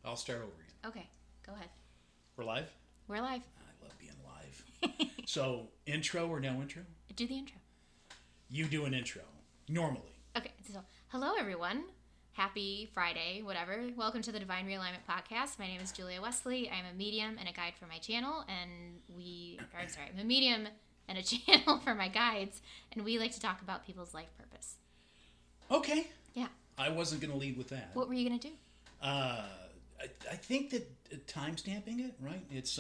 I'll start over again. Okay, go ahead. We're live? We're live. I love being live. So, intro or no intro? Do the intro. You do an intro, normally. Okay, so hello everyone. Happy Friday, whatever. Welcome to the Divine Realignment Podcast. My name is Julia Wesley. I'm a medium and a guide for my channel, and I'm a medium and a channel for my guides, and we like to talk about people's life purpose. Okay. Yeah. I wasn't going to lead with that. What were you gonna do? I think that time stamping it, right? It's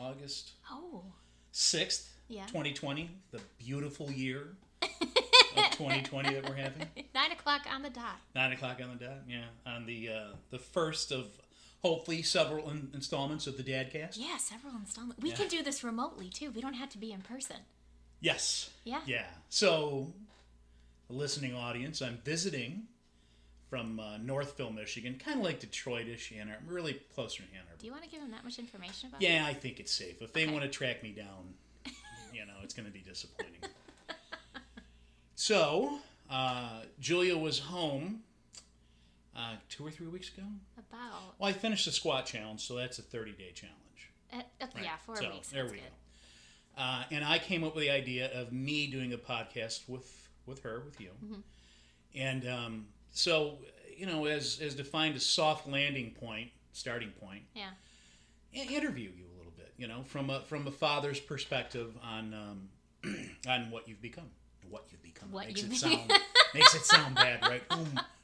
August Oh. 6th, Yeah. 2020, the beautiful year of 2020 that we're having. 9 o'clock on the dot. 9 o'clock on the dot, yeah. On the first of hopefully several installments of the Dadcast. Yeah, several installments. We Yeah. can do this remotely too. We don't have to be in person. Yes. Yeah. Yeah. So, the listening audience, I'm visiting from Northville, Michigan, kind of like Detroit-ish, Ann Arbor, really closer to Ann Arbor. Do you want to give them that much information about Yeah, I think it's safe. If they Okay. want to track me down, it's going to be disappointing. So, Julia was home 2 or 3 weeks ago. About Well, I finished the squat challenge, so that's a 30-day challenge. yeah, 4 So, weeks. there That's we good. go. And I came up with the idea of me doing a podcast with her, with you. Mm-hmm. And so, as defined a soft landing point, starting point, Yeah. interview you a little bit, from a father's perspective on on what you've become. What you've become What makes you've it sound makes it sound bad, right?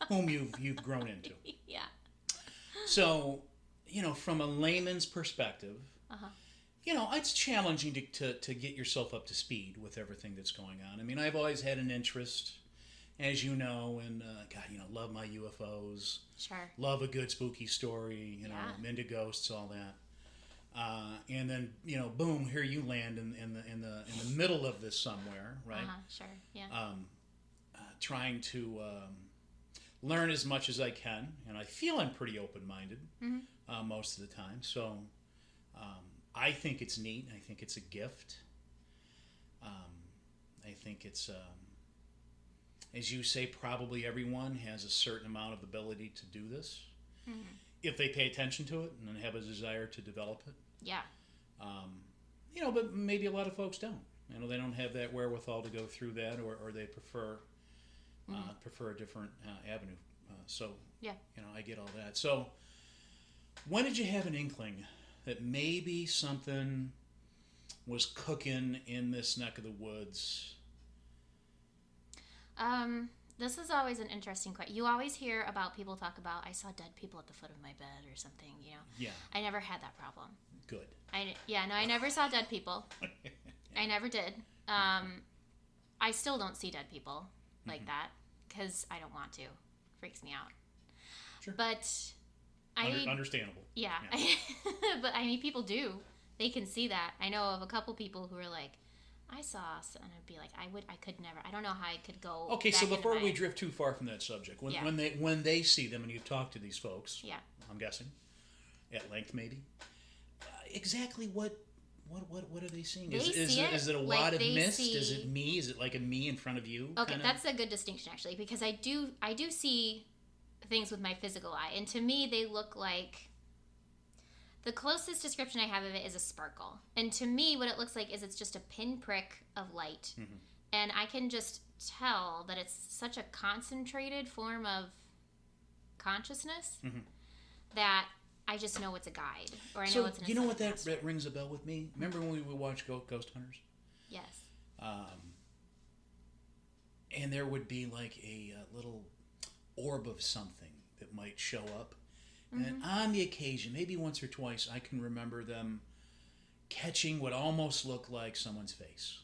Whom you've grown into. Yeah. So, from a layman's perspective, Uh-huh. it's challenging to get yourself up to speed with everything that's going on. I mean, I've always had an interest, as you know, and love my UFOs, Sure. love a good spooky story, Yeah. I'm into ghosts, all that. And then, boom, here you land in the middle of this somewhere, right? Uh-huh. Sure. Yeah. Trying to learn as much as I can, and I feel I'm pretty open-minded most of the time. So I think it's neat. I think it's a gift. I think it's, as you say, probably everyone has a certain amount of ability to do this if they pay attention to it and have a desire to develop it. Yeah. But maybe a lot of folks don't. They don't have that wherewithal to go through that, or they prefer a different avenue. So, Yeah. I get all that. So, when did you have an inkling that maybe something was cooking in this neck of the woods? This is always an interesting question. You always hear about people talk about, I saw dead people at the foot of my bed or something, Yeah, I never had that problem. good. I never saw dead people. I never did. I still don't see dead people like that because I don't want to. Freaks me out. Sure. But Understandable. Yeah. But I mean, people do. They can see that. I know of a couple people who are like, I saw, and I'd be like, I could never. I don't know how I could go. Okay, back so into before my- we drift too far from that subject, Yeah. when they see them and you talk to these folks, Yeah. I'm guessing, at length maybe, exactly what are they seeing? They Is see it a like wad of they mist? see- Is it me? Is it like a me in front of you? Okay, kinda? that's a good distinction actually, because I do see things with my physical eye, and to me they look like. The closest description I have of it is a sparkle. And to me, what it looks like is it's just a pinprick of light. Mm-hmm. And I can just tell that it's such a concentrated form of consciousness that I just know it's a guide. Or I know So it's an you know what ascended master. that rings a bell with me? Remember when we would watch Ghost Hunters? Yes. And there would be like a little orb of something that might show up. And on the occasion, maybe once or twice, I can remember them catching what almost looked like someone's face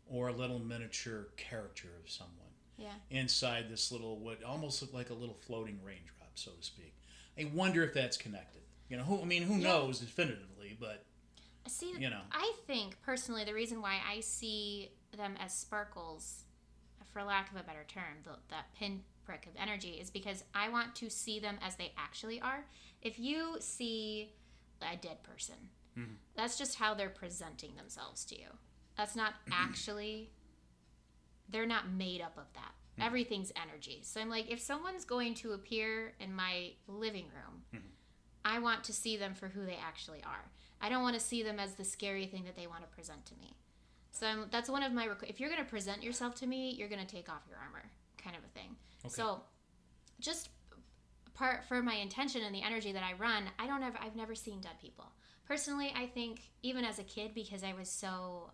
or a little miniature character of someone Yeah. inside this little, what almost looked like a little floating raindrop, so to speak. I wonder if that's connected. Who knows definitively, but, See, I think personally the reason why I see them as sparkles, for lack of a better term, that pinprick of energy, is because I want to see them as they actually are. If you see a dead person, that's just how they're presenting themselves to you. That's not actually, they're not made up of that. Everything's energy. So I'm like, if someone's going to appear in my living room, I want to see them for who they actually are. I don't want to see them as the scary thing that they want to present to me. So that's one of my if you're going to present yourself to me, you're going to take off your armor, kind of a thing. Okay. So just part for my intention and the energy that I run, I've never seen dead people. Personally, I think even as a kid, because I was so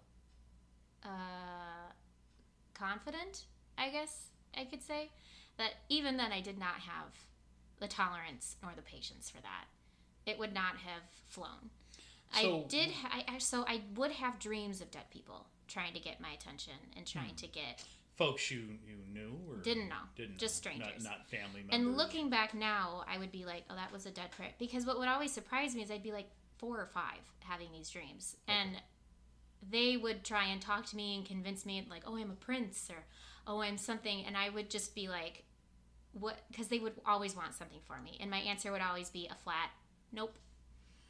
confident, I guess I could say, that even then I did not have the tolerance nor the patience for that. It would not have flown. So, I would have dreams of dead people trying to get my attention and trying to get folks you knew or didn't know, just strangers, not family members. And looking back now, I would be like, oh, that was a dead prick, because what would always surprise me is I'd be like 4 or 5 having these dreams, and they would try and talk to me and convince me like, oh, I'm a prince, or oh, I'm something, and I would just be like, what? Because they would always want something for me, and my answer would always be a flat nope.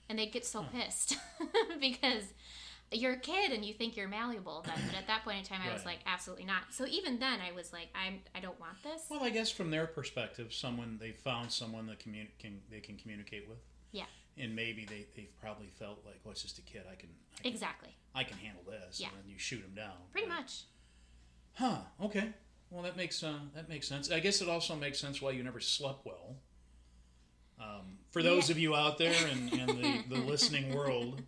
And they'd get so pissed because you're a kid and you think you're malleable then. But at that point in time, I was like, absolutely not. So even then, I was like, I don't want this. Well, I guess from their perspective, they found someone that they can communicate with. Yeah. And maybe they probably felt like, well, it's just a kid. I can exactly. I can handle this. Yeah. And then you shoot him down. Pretty much. Huh. Okay. Well, that makes sense. I guess it also makes sense why you never slept well. For those of you out there in the listening world,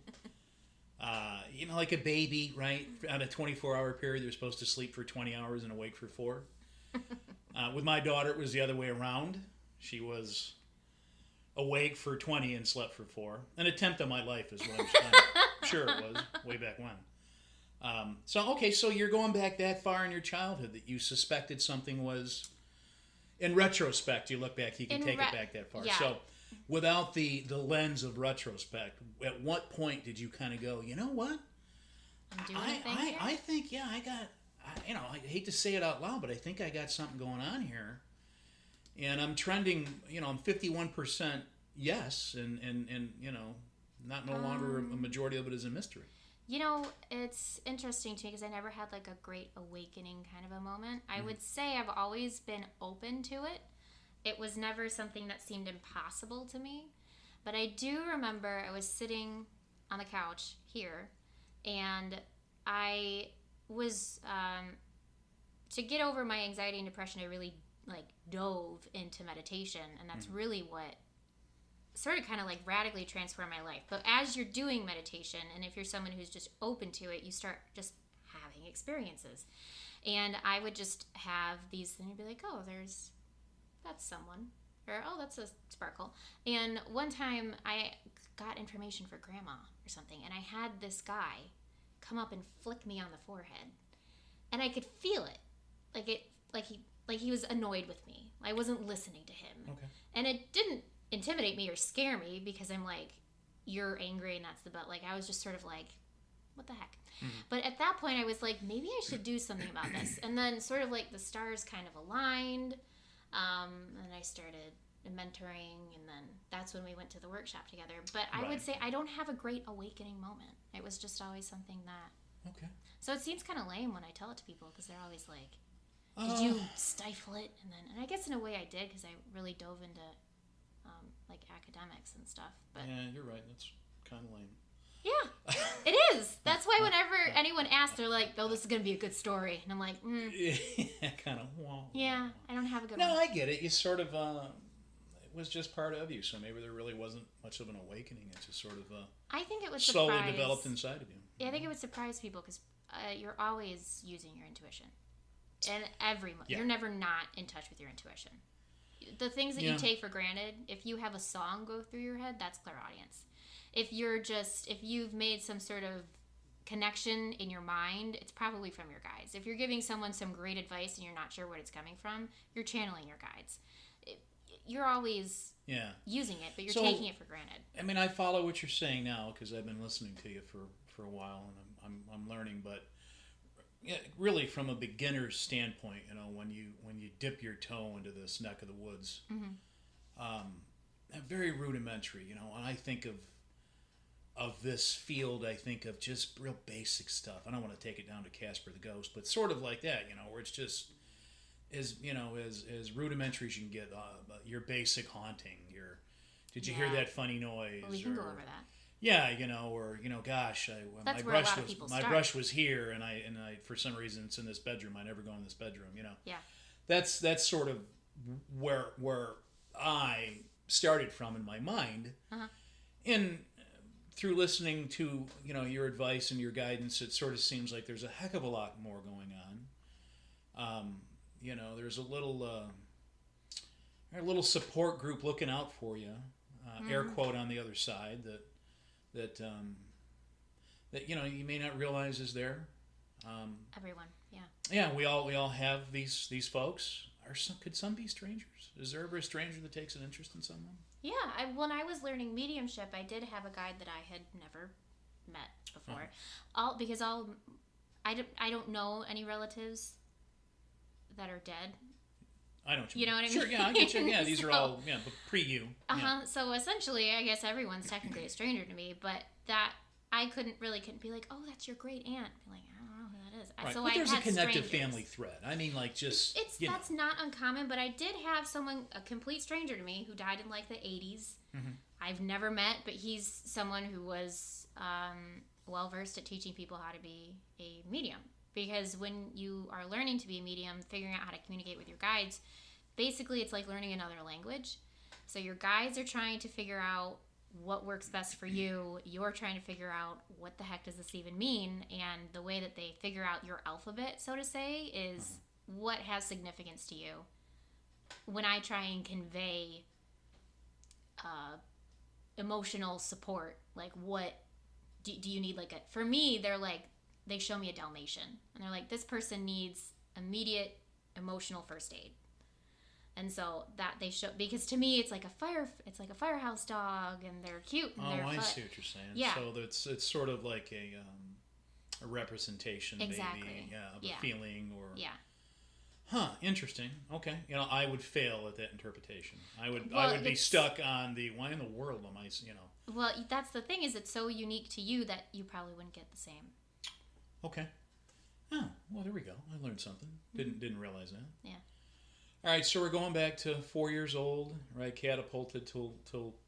like a baby, right? On a 24-hour period, they're supposed to sleep for 20 hours and awake for 4. With my daughter, it was the other way around. She was awake for 20 and slept for 4. An attempt on my life is what I'm sure it was, way back when. So you're going back that far in your childhood that you suspected something was... In retrospect, you look back, you can take it back that far. Yeah. So without the lens of retrospect, at what point did you kind of go, you know what? I'm doing I think, I got, I hate to say it out loud, but I think I got something going on here. And I'm trending, I'm 51% yes, and not no longer a majority of it is a mystery. It's interesting to me because I never had like a great awakening kind of a moment. I would say I've always been open to it. It was never something that seemed impossible to me. But I do remember I was sitting on the couch here, and I was, to get over my anxiety and depression, I really dove into meditation, and that's really what sort of kind of radically transform my life. But as you're doing meditation, and if you're someone who's just open to it, you start just having experiences. And I would just have these, and I'd be like, oh, that's someone, or oh, that's a sparkle. And one time I got information for grandma or something, and I had this guy come up and flick me on the forehead, and I could feel it, like he was annoyed with me. I wasn't listening to him. Okay. And it didn't intimidate me or scare me because I'm like, you're angry and that's the but. I was just sort of like, what the heck? Mm-hmm. But at that point I was like, maybe I should do something about this. And then sort of the stars kind of aligned, and I started mentoring, and then that's when we went to the workshop together. But I would say I don't have a great awakening moment. It was just always something that... Okay. So it seems kind of lame when I tell it to people because they're always like, did you stifle it? And I guess in a way I did because I really dove into academics and stuff. But yeah, you're right. That's kind of lame. Yeah, it is. That's why whenever anyone asks, they're like, "Oh, this is gonna be a good story," and I'm like, Yeah, kind of. Yeah, I don't have a good. No, one. I get it. You sort of. It was just part of you, so maybe there really wasn't much of an awakening. It's just sort of. I think it would slowly developed inside of you. Yeah, I think it would surprise people because you're always using your intuition, and you're never not in touch with your intuition. The things that you take for granted, if you have a song go through your head, that's clairaudience. If you've made some sort of connection in your mind, it's probably from your guides. If you're giving someone some great advice and you're not sure where it's coming from, you're channeling your guides. You're always using it, but you're taking it for granted. I mean, I follow what you're saying now because I've been listening to you for a while, and I'm learning, but really from a beginner's standpoint, when you dip your toe into this neck of the woods, very rudimentary, and I think of this field, I think of just real basic stuff. I don't want to take it down to Casper the Ghost, but sort of like that, where it's just as rudimentary as you can get. Your basic haunting, your Did you hear that funny noise? Well, we can go over that. Yeah, or gosh, that's where a lot of people my start. brush was here, and I for some reason it's in this bedroom. I never go in this bedroom. Yeah. That's sort of where I started from in my mind, and through listening to your advice and your guidance, it sort of seems like there's a heck of a lot more going on. There's a little support group looking out for you. Air quote on the other side that you may not realize is there. Everyone, yeah. Yeah, we all have these folks. Could some be strangers? Is there ever a stranger that takes an interest in someone? Yeah, when I was learning mediumship, I did have a guide that I had never met before. I don't know any relatives that are dead. I don't. You know what I mean? Sure, yeah, I get you. Yeah, these are all pre you. So essentially, I guess everyone's technically a stranger to me, but that I couldn't be like, oh, that's your great aunt. Be like, I don't know who that is. Right. So but there's a connective strangers. family thread. I mean, like just that's not uncommon. But I did have a complete stranger to me, who died in like the 80s. Mm-hmm. I've never met, but he's someone who was well versed at teaching people how to be a medium. Because when you are learning to be a medium, figuring out how to communicate with your guides, basically it's like learning another language. So your guides are trying to figure out what works best for you. You're trying to figure out what the heck does this even mean, and the way that they figure out your alphabet, so to say, is what has significance to you. When I try and convey emotional support, like what do you need? For me, they show me a Dalmatian, and they're like, this person needs immediate emotional first aid. And so that they show, because to me it's like a firehouse dog, and they're cute. And I see what you're saying. Yeah. So it's sort of like a representation, exactly. Maybe, of a feeling or. Yeah. Huh. Interesting. Okay. I would fail at that interpretation. I would be stuck on the why in the world am I? Well, that's the thing, is it's so unique to you that you probably wouldn't get the same. Okay. Oh, well, there we go. I learned something. Didn't realize that. Yeah. All right, so we're going back to 4 years old, right? Catapulted till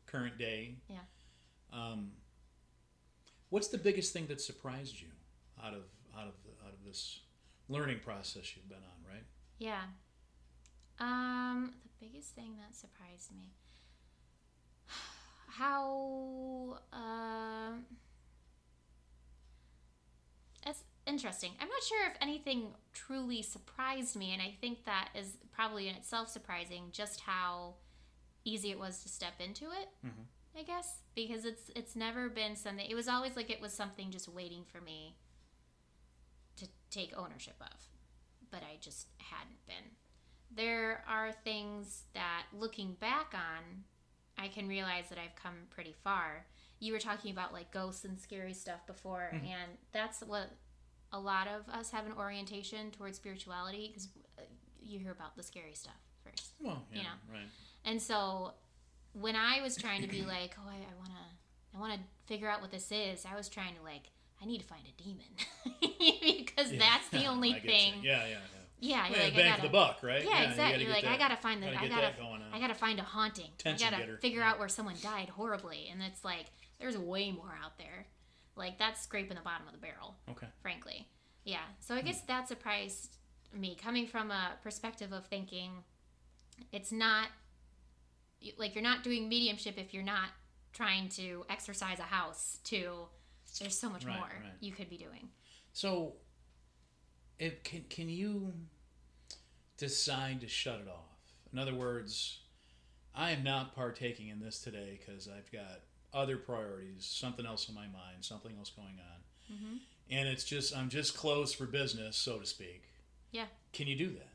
current day. Yeah. What's the biggest thing that surprised you out of this learning process you've been on, right? Yeah. The biggest thing that surprised me, how that's interesting. I'm not sure if anything truly surprised me, and I think that is probably in itself surprising, just how easy it was to step into it. I guess, because it's never been something. It was always like it was something just waiting for me to take ownership of, but I just hadn't been. There are things that, looking back on, I can realize that I've come pretty far. You were talking about like ghosts and scary stuff before, and that's what a lot of us have an orientation towards spirituality, because you hear about the scary stuff first. Well, yeah, right. And so when I was trying to be like, oh, I want to figure out what this is, I was trying to I need to find a demon, because that's the only thing. Yeah. Yeah, you're bang for the buck, right? Yeah, exactly. You're like, I gotta find I gotta find a haunting. I gotta figure out where someone died horribly, and it's like there's way more out there. Like, that's scraping the bottom of the barrel. Okay. Frankly, yeah. So I guess that surprised me, coming from a perspective of thinking it's not like you're not doing mediumship if you're not trying to exorcise a house. There's so much more you could be doing. So, can you decide to shut it off? In other words, I am not partaking in this today because I've got other priorities, something else in my mind, something else going on, and I'm just closed for business, so to speak. Yeah. Can you do that?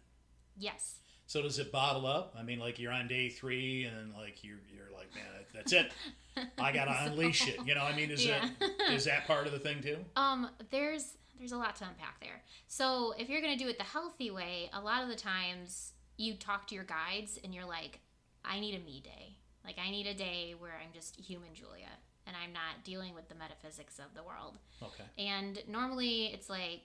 Yes. So does it bottle up? I mean, like you're on day 3 and like you're like, man, that's it. I gotta unleash it. I mean, is that part of the thing too? There's a lot to unpack there. So if you're gonna do it the healthy way, a lot of the times you talk to your guides and you're like, I need a me day. Like, I need a day where I'm just human Julia and I'm not dealing with the metaphysics of the world. Okay. And normally it's like,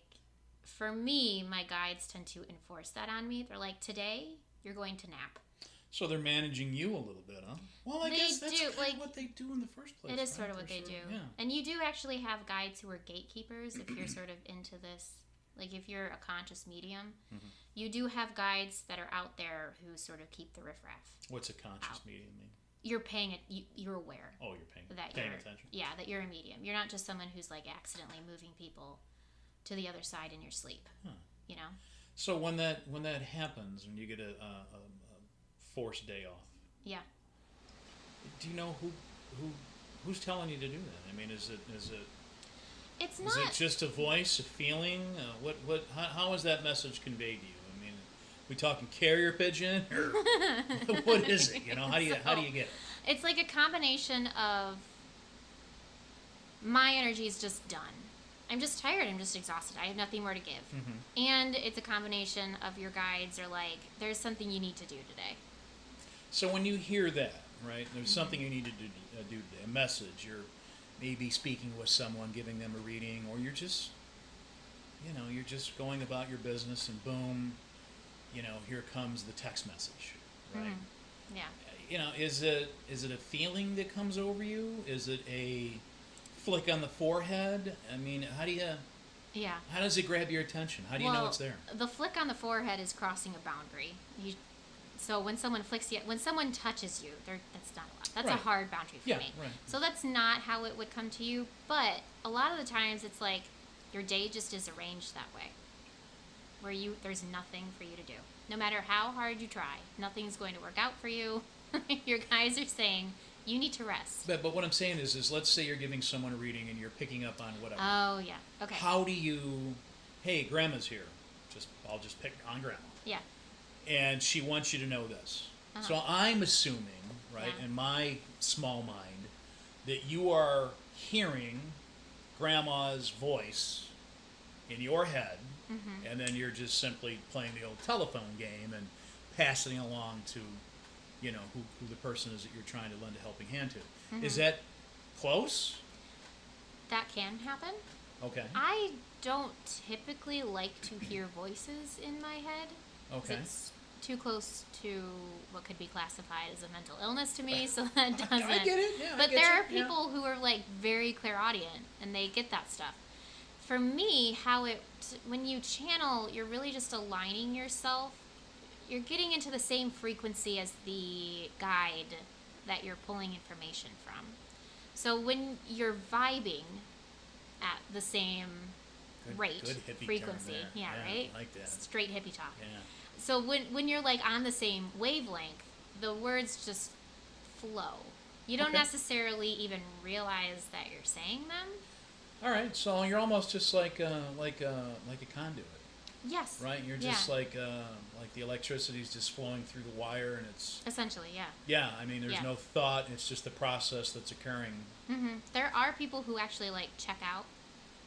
for me, my guides tend to enforce that on me. They're like, today you're going to nap. So they're managing you a little bit, huh? Well, I guess that's kind of what they do in the first place. It is sort of what they do. Yeah. And you do actually have guides who are gatekeepers if you're sort of into this. Like if you're a conscious medium, you do have guides that are out there who sort of keep the riffraff. What's a conscious medium mean? You're paying it. You're aware. Oh, you're paying attention. Yeah, that you're a medium. You're not just someone who's like accidentally moving people to the other side in your sleep. Huh. You know. So when that happens, when you get a forced day off. Yeah. Do you know who's telling you to do that? I mean, is it? It's not. Is it just a voice, a feeling? How is that message conveyed to you? I mean, we talking carrier pigeon or what is it? You know, how do you get it? It's like a combination of my energy is just done. I'm just tired. I'm just exhausted. I have nothing more to give. And it's a combination of your guides are like, there's something you need to do today. So when you hear that, right, there's something you need to do today, a message. You're maybe speaking with someone, giving them a reading, or you're just going about your business, and boom, here comes the text message, right? Yeah. Is it a feeling that comes over you? Is it a flick on the forehead? I mean, how does it grab your attention? How do you know it's there? The flick on the forehead is crossing a boundary. So when someone when someone touches you, that's not allowed. That's a hard boundary for me. Right. So that's not how it would come to you. But a lot of the times it's like your day just is arranged that way, where there's nothing for you to do. No matter how hard you try, nothing's going to work out for you. Your guys are saying you need to rest. But what I'm saying is let's say you're giving someone a reading and you're picking up on whatever. Oh yeah. Okay. How do you? Hey, Grandma's here. I'll just pick on Grandma. Yeah. And she wants you to know this. So I'm assuming, right, in my small mind, that you are hearing Grandma's voice in your head, and then you're just simply playing the old telephone game and passing it along to, who the person is that you're trying to lend a helping hand to. Is that close? That can happen. Okay. I don't typically like to hear voices in my head. Okay. It's too close to what could be classified as a mental illness to me, so that doesn't. I get it. Yeah, but there are people who are like very clairaudient and they get that stuff. For me, when you channel, you're really just aligning yourself. You're getting into the same frequency as the guide that you're pulling information from. So when you're vibing at the same rate, good hippie frequency, term there. Yeah, right? I like that. Straight hippie talk. Yeah. So when you're like on the same wavelength, the words just flow. You don't necessarily even realize that you're saying them. All right, so you're almost just like a conduit. Yes. Right, you're just like the electricity's just flowing through the wire, and it's essentially, yeah. Yeah, I mean, there's no thought; it's just the process that's occurring. There are people who actually like check out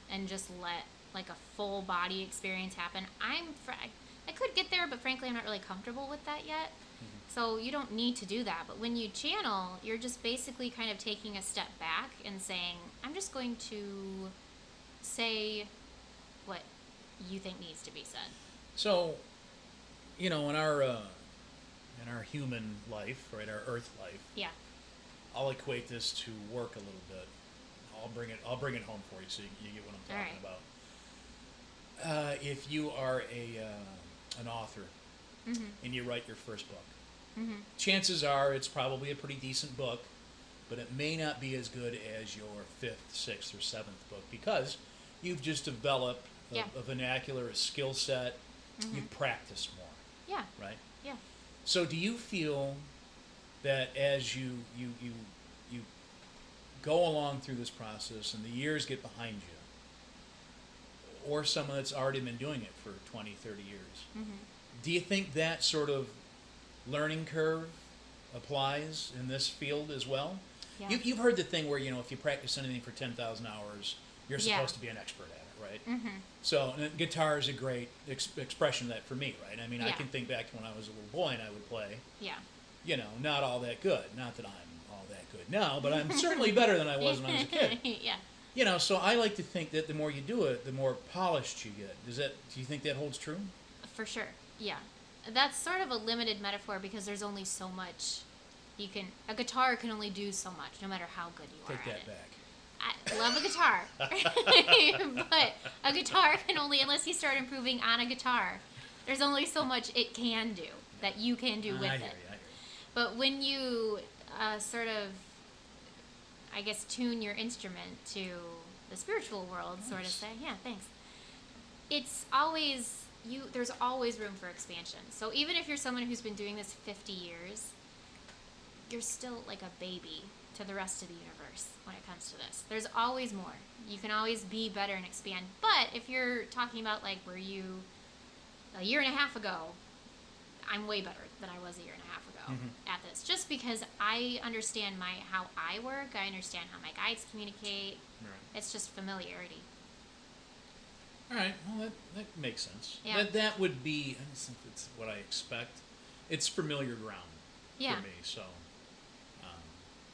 and just let like a full body experience happen. I could get there, but frankly, I'm not really comfortable with that yet. So you don't need to do that. But when you channel, you're just basically kind of taking a step back and saying, I'm just going to say what you think needs to be said. So, in our human life, right, our Earth life. Yeah. I'll equate this to work a little bit. I'll bring it home for you so you get what I'm talking about. If you are an author and you write your first book, chances are it's probably a pretty decent book, but it may not be as good as your 5th, 6th, or 7th book because you've just developed a vernacular, a skill set. You've practiced more. Yeah. Right? Yeah. So do you feel that as you go along through this process and the years get behind you, or someone that's already been doing it for 20, 30 years, do you think that sort of learning curve applies in this field as well? Yeah. You've heard the thing where, if you practice anything for 10,000 hours, you're supposed to be an expert at it, right? So guitar is a great expression of that for me, right? I mean, I can think back to when I was a little boy and I would play. Yeah. Not all that good. Not that I'm all that good now, but I'm certainly better than I was when I was a kid. Yeah. So I like to think that the more you do it, the more polished you get. Do you think that holds true? For sure. Yeah. that's sort of a limited metaphor because there's only so much you can. A guitar can only do so much, no matter how good you are Take that back. I love a guitar, but a guitar can only, unless you start improving on a guitar, there's only so much it can do that you can do with I it. hear you. But when you sort of, I guess, tune your instrument to the spiritual world, sort of say, yeah, thanks. It's always there's always room for expansion. So even if you're someone who's been doing this 50 years, you're still like a baby to the rest of the universe when it comes to this. There's always more. You can always be better and expand. But if you're talking about like were you a year and a half ago, I'm way better than I was a year and a half ago at this. Just because I understand how I work, I understand how my guides communicate. Right. It's just familiarity. All right, well, that makes sense. Yeah. That would be, I don't think it's what I expect. It's familiar ground for me, so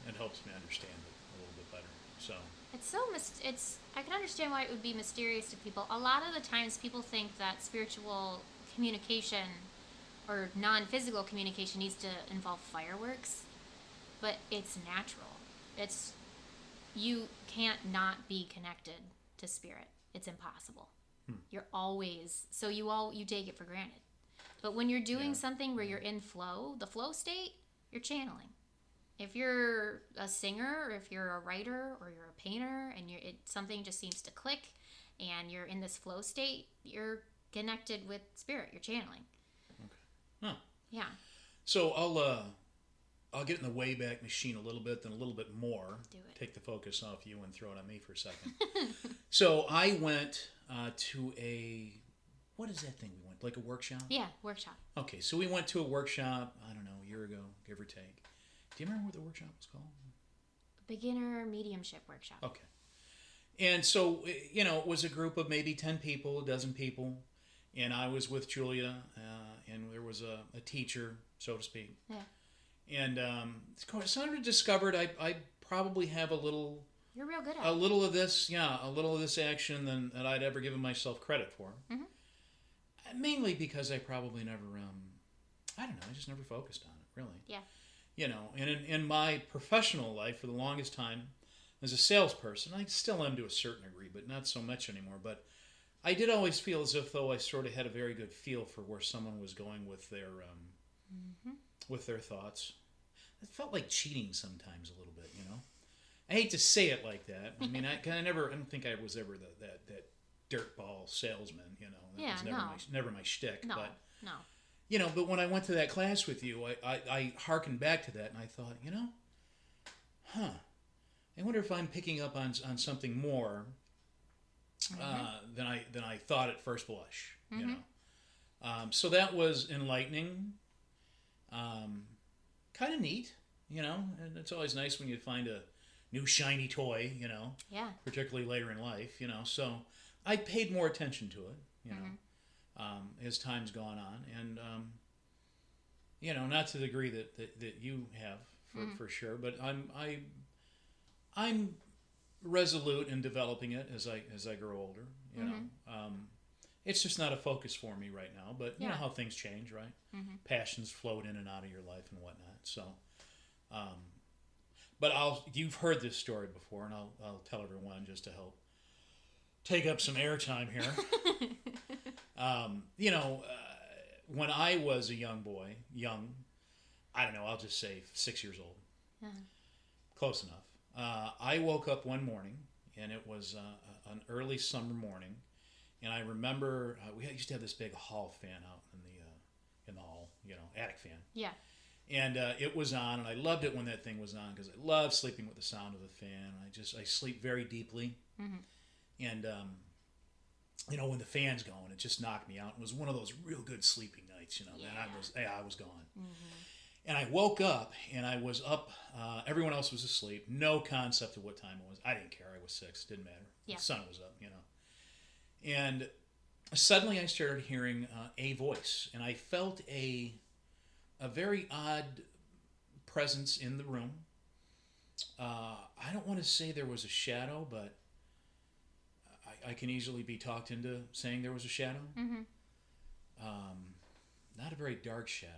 it helps me understand it a little bit better. So it's I can understand why it would be mysterious to people. A lot of the times people think that spiritual communication or non-physical communication needs to involve fireworks, but it's natural. You can't not be connected to spirit. It's impossible. You're always, so you take it for granted. But when you're doing something where you're in flow, the flow state, you're channeling. If you're a singer, or if you're a writer, or you're a painter, and something just seems to click, and you're in this flow state, you're connected with spirit. You're channeling. Okay. Huh. Yeah. So I'll get in the Wayback Machine a little bit, then a little bit more. Do it. Take the focus off you and throw it on me for a second. So I went to what is that thing we went? Like a workshop? Yeah, workshop. Okay, so we went to a workshop, I don't know, a year ago, give or take. Do you remember what the workshop was called? Beginner mediumship workshop. Okay. And so, it was a group of maybe 10 people, a dozen people, and I was with Julia, and there was a teacher, so to speak. Yeah. And I sort of discovered I probably have a little... You're real good at it. A little of this action than that I'd ever given myself credit for. Mm-hmm. Mainly because I probably never, I don't know, I just never focused on it, really. Yeah. And in my professional life, for the longest time, as a salesperson, I still am to a certain degree, but not so much anymore. But I did always feel as if though I sort of had a very good feel for where someone was going with their thoughts. It felt like cheating sometimes a little bit, I hate to say it like that. I mean, I don't think I was ever that dirtball salesman, That was never my shtick. No, but, no. But when I went to that class with you, I hearkened back to that and I thought, I wonder if I'm picking up on something more than I thought at first blush, so that was enlightening, kind of neat, and it's always nice when you find a new shiny toy, Yeah. particularly later in life, so I paid more attention to it, as time's gone on, and not to the degree that you have for sure, but I'm resolute in developing it as I grow older, it's just not a focus for me right now, but you know how things change, right? Passions float in and out of your life and whatnot, so but you've heard this story before, and I'll tell everyone just to help take up some airtime here. When I was a young boy, I don't know, I'll just say 6 years old. Close enough. I woke up one morning, and it was an early summer morning, and I remember we used to have this big hall fan out in the hall, attic fan. Yeah. And it was on, and I loved it when that thing was on because I love sleeping with the sound of the fan. I sleep very deeply, and when the fan's going, it just knocked me out. It was one of those real good sleeping nights, and I was gone. And I woke up, and I was up. Everyone else was asleep. No concept of what time it was. I didn't care. I was 6. Didn't matter. Yeah. The sun was up, And suddenly I started hearing a voice, and I felt a very odd presence in the room. I don't want to say there was a shadow, but I can easily be talked into saying there was a shadow. not a very dark shadow.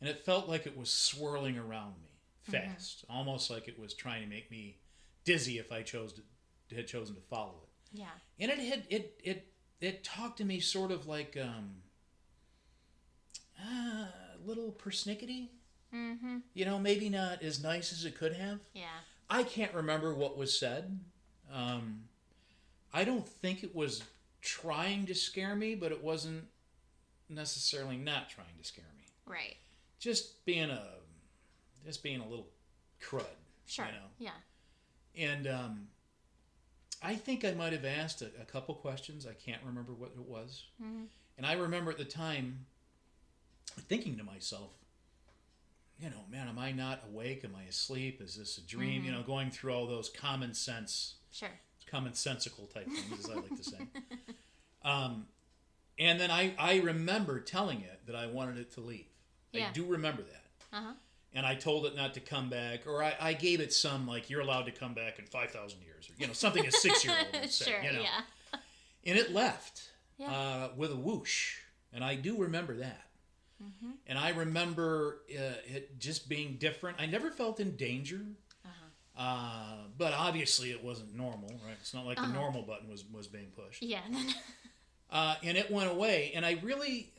And it felt like it was swirling around me fast, almost like it was trying to make me dizzy if I had chosen to follow it. Yeah. And it talked to me sort of like a little persnickety. Mm-hmm. You know, maybe not as nice as it could have. Yeah. I can't remember what was said. I don't think it was trying to scare me, but it wasn't necessarily not trying to scare me. Right. Just being a little crud. Sure. You know? Yeah. And I think I might have asked a couple questions. I can't remember what it was. Mm-hmm. And I remember at the time thinking to myself, you know, man, am I not awake? Am I asleep? Is this a dream? You know, going through all those commonsensical type things, as I like to say. And then I remember telling it that I wanted it to leave. Yeah. I do remember that. Uh-huh. And I told it not to come back, or I gave it some, like, you're allowed to come back in 5,000 years, or, you know, something a 6-year-old would say, sure, you know. Yeah. And it left with a whoosh, and I do remember that. Mm-hmm. And I remember it just being different. I never felt in danger, but obviously it wasn't normal, right? It's not like the normal button was being pushed. Yeah. And it went away, and I really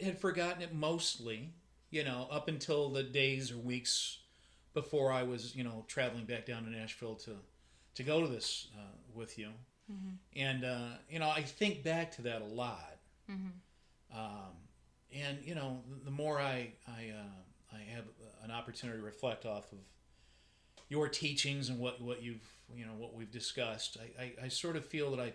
had forgotten it mostly, you know, up until the days or weeks before I was, you know, traveling back down to Nashville to go to this with you. Mm-hmm. And, you know, I think back to that a lot. Mm-hmm. And, you know, the more I have an opportunity to reflect off of your teachings and what we've discussed, I sort of feel that I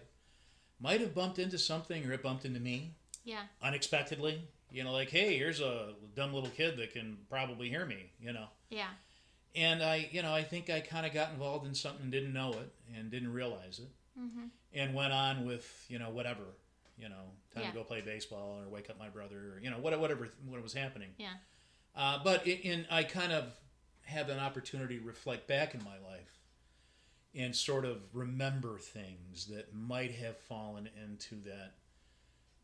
might have bumped into something, or it bumped into me. Yeah. Unexpectedly. You know, like, hey, here's a dumb little kid that can probably hear me, you know. Yeah. And I think I kind of got involved in something and didn't know it and didn't realize it. Mm-hmm. And went on with, you know, whatever, you know, time to go play baseball or wake up my brother, or, you know, whatever what was happening. Yeah. But I kind of have an opportunity to reflect back in my life and sort of remember things that might have fallen into that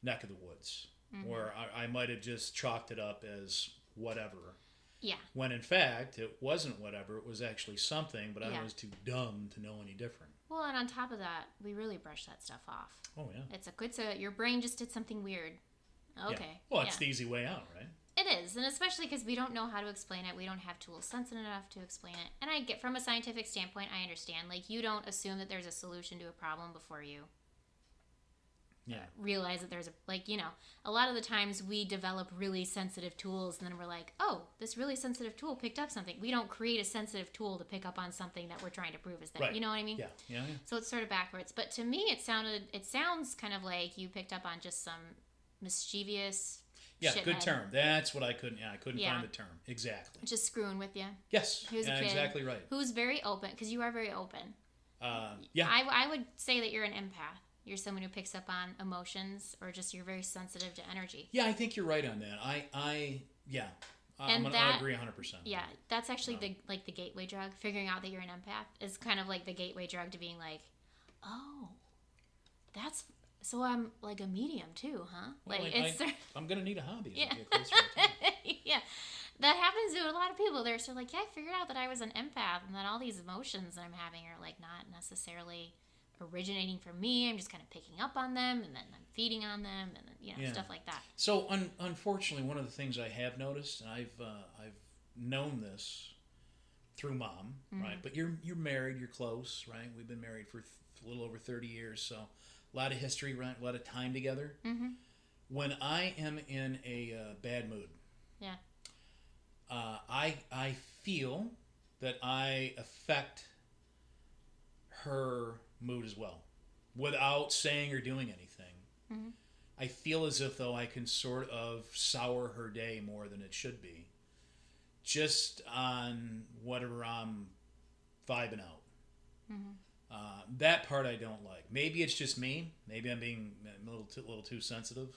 neck of the woods. Mm-hmm. Where I might have just chalked it up as whatever. Yeah. When in fact, it wasn't whatever. It was actually something, but I was too dumb to know any different. Well, and on top of that, we really brush that stuff off. Oh, yeah. It's your brain just did something weird. Okay. Yeah. Well, it's the easy way out, right? It is, and especially because we don't know how to explain it. We don't have tools sensitive enough to explain it. And I get, from a scientific standpoint, I understand. Like, you don't assume that there's a solution to a problem before you realize that there's a lot of the times we develop really sensitive tools, and then we're like, oh, this really sensitive tool picked up something. We don't create a sensitive tool to pick up on something that we're trying to prove is there. Right. You know what I mean? Yeah. So it's sort of backwards. But to me, it sounds kind of like you picked up on just some mischievous shithead. Good term. That's what I couldn't find the term. Exactly. Just screwing with you. Yes. Who's a kid exactly right. Who's very open, because you are very open. Yeah. I would say that you're an empath. You're someone who picks up on emotions, or just you're very sensitive to energy. Yeah, I think you're right on that. I agree 100%. Yeah, that's actually the gateway drug. Figuring out that you're an empath is kind of like the gateway drug to being like, oh, that's so I'm like a medium too, huh? Well, like I'm gonna need a hobby. Yeah. Yeah, that happens to a lot of people. They're sort of like, yeah, I figured out that I was an empath, and that all these emotions that I'm having are like not necessarily originating from me. I'm just kind of picking up on them, and then I'm feeding on them, and then, stuff like that. So unfortunately, one of the things I have noticed, and I've known this through Mom, right? But you're married, you're close, right? We've been married for a little over 30 years, so a lot of history, right? A lot of time together. Mm-hmm. When I am in a bad mood, I feel that I affect her mood as well, without saying or doing anything. Mm-hmm. I feel as if though I can sort of sour her day more than it should be, just on whatever I'm vibing out. Mm-hmm. That part I don't like. Maybe it's just me. Maybe I'm being a little too sensitive.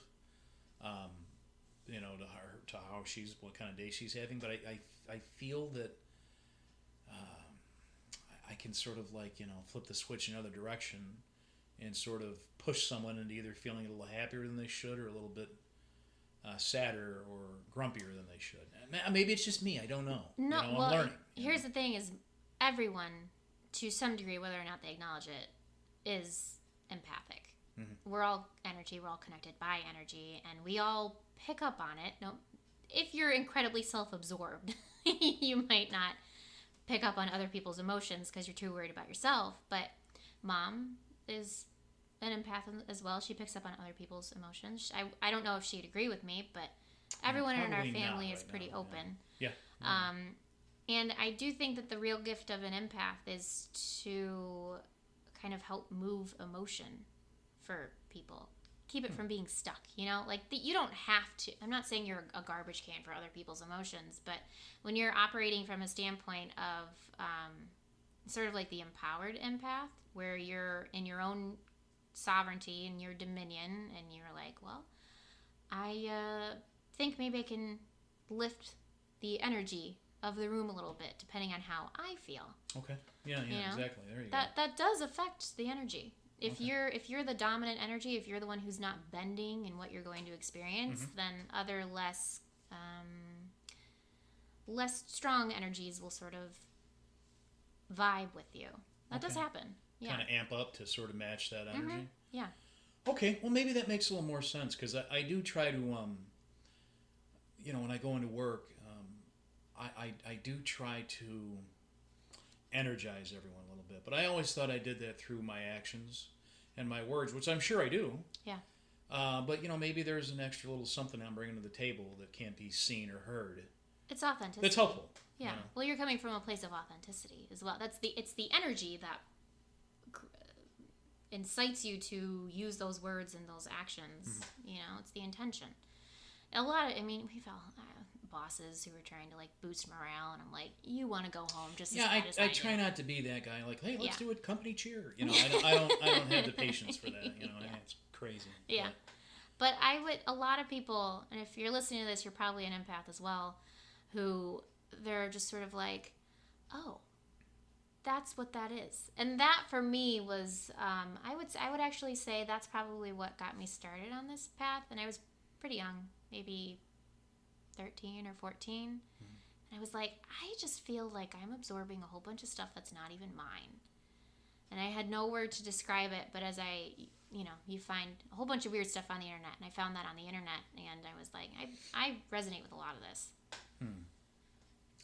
To how what kind of day she's having. But I feel that I can sort of flip the switch in another direction and sort of push someone into either feeling a little happier than they should, or a little bit sadder or grumpier than they should. Maybe it's just me. I don't know. No, I'm well, learning. Here's the thing: is everyone, to some degree, whether or not they acknowledge it, is empathic. Mm-hmm. We're all energy. We're all connected by energy, and we all pick up on it. No, if you're incredibly self-absorbed, you might not pick up on other people's emotions because you're too worried about yourself. But Mom is an empath as well. She picks up on other people's emotions. I don't know if she'd agree with me, but everyone in our family is pretty open. Yeah. And I do think that the real gift of an empath is to kind of help move emotion for people. Keep it from being stuck, Like, you don't have to. I'm not saying you're a garbage can for other people's emotions, but when you're operating from a standpoint of sort of like the empowered empath, where you're in your own sovereignty and your dominion, and you're like, well, I think maybe I can lift the energy of the room a little bit depending on how I feel. Okay. Yeah, exactly. There you go. That does affect the energy. If you're the dominant energy, if you're the one who's not bending in what you're going to experience, then other less strong energies will sort of vibe with you. That does happen. Yeah. Kind of amp up to sort of match that energy. Mm-hmm. Yeah. Okay, well maybe that makes a little more sense, because I do try to, when I go into work, I do try to energize everyone a little bit. But I always thought I did that through my actions and my words, which I'm sure I do. Yeah. But, maybe there's an extra little something I'm bringing to the table that can't be seen or heard. It's authenticity. That's helpful. Yeah. Well, you're coming from a place of authenticity as well. It's the energy that incites you to use those words and those actions. Mm-hmm. It's the intention. We've all bosses who are trying to like boost morale, and I'm like, you want to go home just as bad as I try not to be that guy. Like, hey, let's do a company cheer. I don't have the patience for that. It's crazy. Yeah. But a lot of people, and if you're listening to this, you're probably an empath as well, who they're just sort of like, oh, that's what that is. And that for me was, I would actually say that's probably what got me started on this path. And I was pretty young, maybe 13 or 14. Mm-hmm. And I was like, I just feel like I'm absorbing a whole bunch of stuff that's not even mine. And I had no word to describe it, but as you find a whole bunch of weird stuff on the internet, and I found that on the internet, and I was like, I resonate with a lot of this.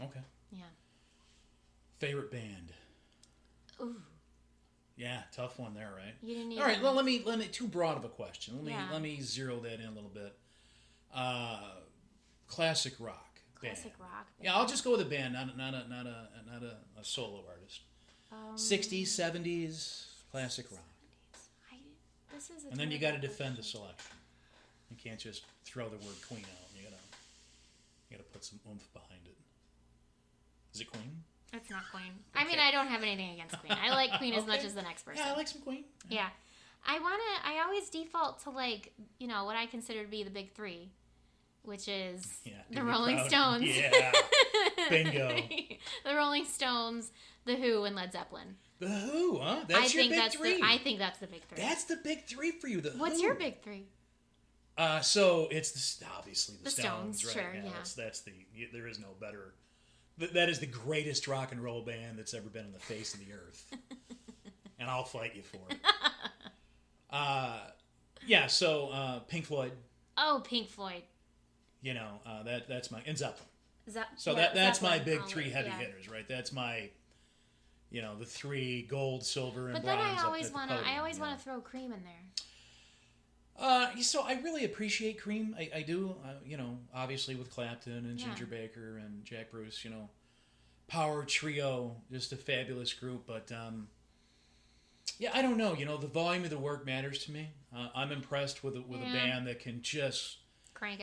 Okay. Yeah. Favorite band? Ooh. Yeah, tough one there, right? You didn't even... All right, well, let me too broad of a question. Let me zero that in a little bit. Classic rock band. Classic rock band. Yeah, I'll just go with a band, not a solo artist. 60s, 70s, classic rock. And then you got to defend the selection. You can't just throw the word Queen out. You got to put some oomph behind it. Is it Queen? It's not Queen. Okay. I mean, I don't have anything against Queen. I like Queen as much as the next person. Yeah, I like some Queen. Yeah. I always default to what I consider to be the big three, which is the Rolling Stones. Yeah. Bingo. The Rolling Stones, The Who, and Led Zeppelin. The Who, huh? That's your big three. I think that's the big three. That's the big three for you. What's your big three? So it's obviously the Stones, right? Sure, yeah. That's there is no better. That is the greatest rock and roll band that's ever been on the face of the earth, and I'll fight you for it. So Pink Floyd. Oh, Pink Floyd. That's my and Zeppelin. So that's my big three heavy hitters, right? That's my, the three gold, silver, and bronze. But then I always want to throw Cream in there. So I really appreciate Cream. I do. Obviously with Clapton and Ginger Baker and Jack Bruce. Power trio, just a fabulous group. But I don't know. The volume of the work matters to me. I'm impressed with a band that can just crank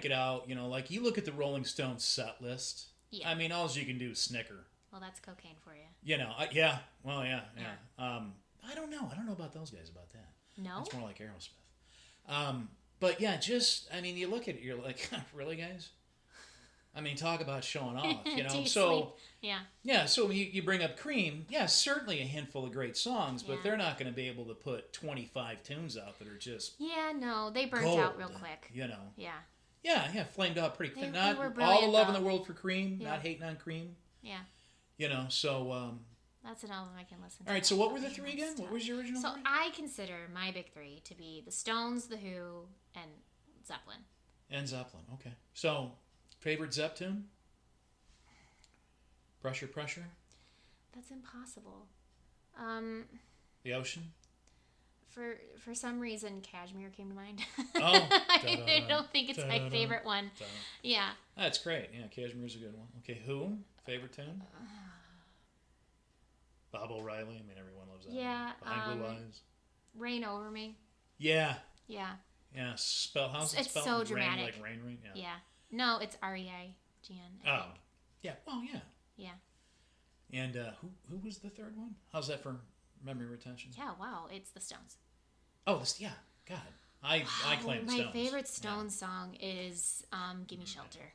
it out. Like you look at the Rolling Stones set list. Yeah. I mean, all you can do is snicker. Well, that's cocaine for you. Yeah. Well, yeah. I don't know. I don't know about those guys about that. No. It's more like Aerosmith. But yeah, you look at it, you're like, really, guys? I mean, talk about showing off, So you bring up Cream. Yeah, certainly a handful of great songs, but they're not going to be able to put 25 tunes out that are just they burnt out real quick. Yeah. Yeah, flamed out pretty quick. They Not were all the brilliant, love in though. the world for Cream. Yeah. Not hating on Cream. Yeah. You know, so... That's an album I can listen to. all right, so what were the three again? What was your original So three? I consider my big three to be the Stones, the Who, and Zeppelin. And Zeppelin, okay. So, favorite Zepp tune? Pressure, Pressure? That's impossible. The Ocean? For some reason, Cashmere came to mind. Oh. I don't think it's my favorite one. Yeah. That's great. Yeah, Cashmere's a good one. Okay, Who? Favorite tune? Bob O'Reilly. I mean, everyone loves that. Yeah. Behind Blue Eyes. Rain Over Me. Yeah. Yeah. Yeah. How's it It's spelled? so dramatic. Rain, like rain. Yeah. Yeah. No, it's R-E-I-G-N. Oh. Yeah. Well, yeah. Yeah. And who was the third one? How's that for memory retention? Yeah. Wow. It's the Stones. Oh, yeah. God. I claim the Stones. My favorite Stones song is "Gimme Shelter."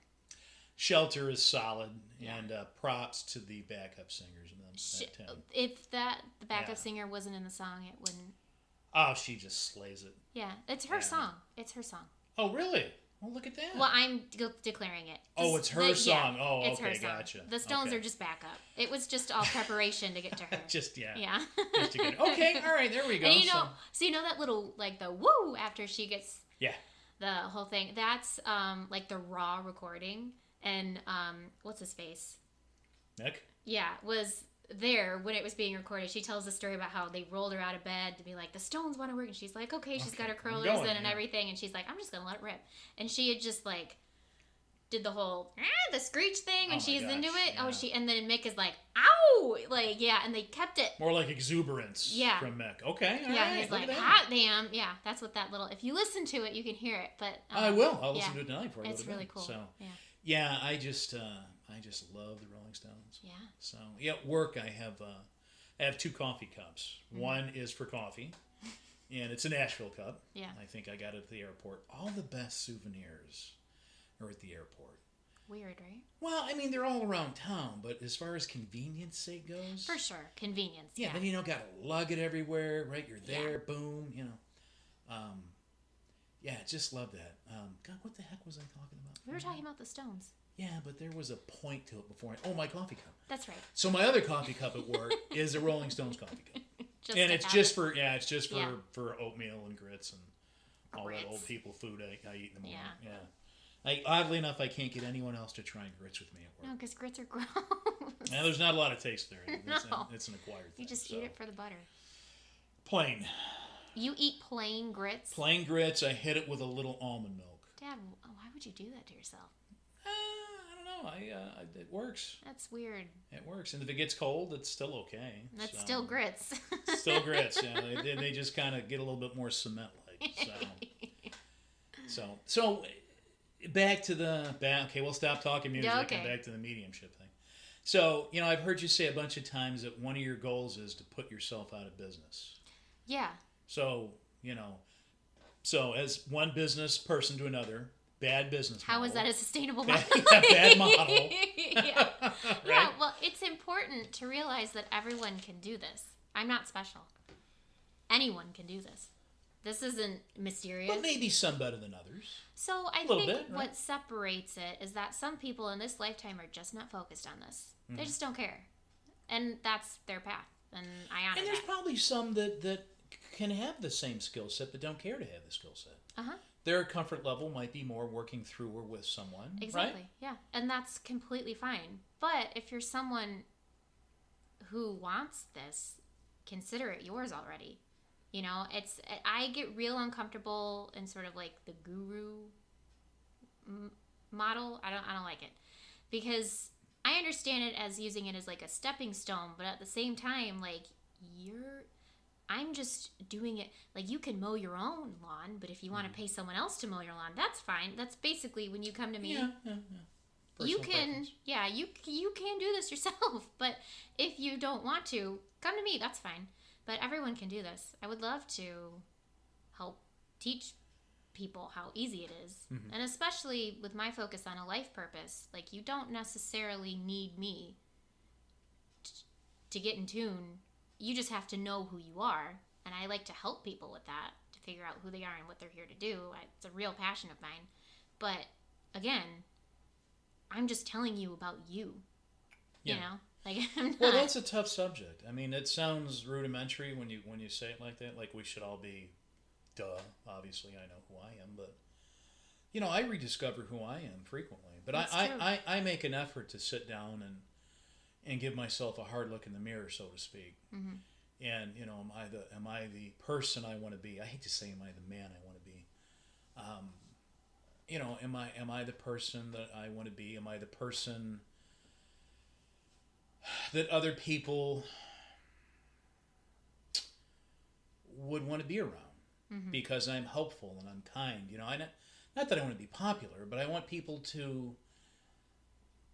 Shelter is solid, Yeah. and props to the backup singers in that tune. If the backup singer wasn't in the song, it wouldn't. Oh, she just slays it. Yeah, it's her song. It's her song. Oh, really? Well, look at that. Well, I'm declaring it. Oh, it's her song. Yeah, Oh, it's okay, her song. gotcha. The Stones Okay. are just backup. It was just all preparation to get to her. Just yeah. Yeah. Just to get okay, all right, there we go. And so you know that little like the woo after she gets yeah the whole thing. That's like the raw recording, and what's his face? Nick. Yeah, was there when it was being recorded. She tells the story about how they rolled her out of bed to be like, the Stones want to work, and she's like, okay, she's got her curlers in and everything, and she's like, I'm just gonna let it rip. And she had just like did the whole the screech thing when she's into it. Yeah. And then Mick is like, ow, like and they kept it more like exuberance. Yeah. From Mick. Okay. All right, he's like, hot damn. Yeah, that's what that little. If you listen to it, you can hear it. But I will. I'll listen to it tonight. It's really cool. So yeah, I just love the Rolling Stones. Yeah. So at work I have 2 coffee cups. Mm-hmm. One is for coffee, and it's a Nashville cup. Yeah. I think I got it at the airport. All the best souvenirs are at the airport. Weird, right? Well, I mean, they're all around town, but as far as convenience sake goes... For sure. Convenience, yeah. Then you don't got to lug it everywhere, right? You're there, boom, just love that. God, what the heck was I talking about? We were talking about the Stones. Yeah, but there was a point to it before. My coffee cup. That's right. So my other coffee cup at work is a Rolling Stones coffee cup. It's just for oatmeal and grits and all that old people food I eat in the morning. Yeah. Oddly enough, I can't get anyone else to try grits with me at work. No, because grits are gross. Now, there's not a lot of taste there. No. It's an acquired thing. You just eat it for the butter. Plain. You eat plain grits? Plain grits. I hit it with a little almond milk. Dad, why would you do that to yourself? I don't know. It works. That's weird. It works. And if it gets cold, it's still okay. That's still grits. Still grits, yeah. They just kind of get a little bit more cement-like. So back to okay, we'll stop talking music and back to the mediumship thing. So, I've heard you say a bunch of times that one of your goals is to put yourself out of business. Yeah. So, so as one business person to another, bad business model. How is that a sustainable model? Bad model. Yeah. Right? Yeah, well, it's important to realize that everyone can do this. I'm not special. Anyone can do this. This isn't mysterious. But maybe some better than others. So I think what separates it is that some people in this lifetime are just not focused on this. Mm-hmm. They just don't care. And that's their path. And I honor that. And there's probably some that can have the same skill set but don't care to have the skill set. Uh-huh. Their comfort level might be more working through or with someone. Exactly. Right? Yeah. And that's completely fine. But if you're someone who wants this, consider it yours already. I get real uncomfortable in sort of like the guru model. I don't like it because I understand it as using it as like a stepping stone, but at the same time, like I'm just doing it. Like you can mow your own lawn, but if you want to pay someone else to mow your lawn, that's fine. That's basically when you come to me. Yeah. You can, you can do this yourself. But if you don't want to, come to me. That's fine. But everyone can do this. I would love to help teach people how easy it is. Mm-hmm. And especially with my focus on a life purpose, like you don't necessarily need me to get in tune. You just have to know who you are. And I like to help people with that, to figure out who they are and what they're here to do. It's a real passion of mine. But again, I'm just telling you about you. Yeah. You know? Like, I'm not... Well, that's a tough subject. I mean, it sounds rudimentary when you say it like that. Like we should all be, duh. Obviously, I know who I am, but I rediscover who I am frequently. But I make an effort to sit down and give myself a hard look in the mirror, so to speak. Mm-hmm. And am I the person I want to be? I hate to say, am I the man I want to be? Am I the person that I want to be? Am I the person that other people would want to be around? Mm-hmm. Because I'm helpful and I'm kind. Not that I want to be popular, but I want people to,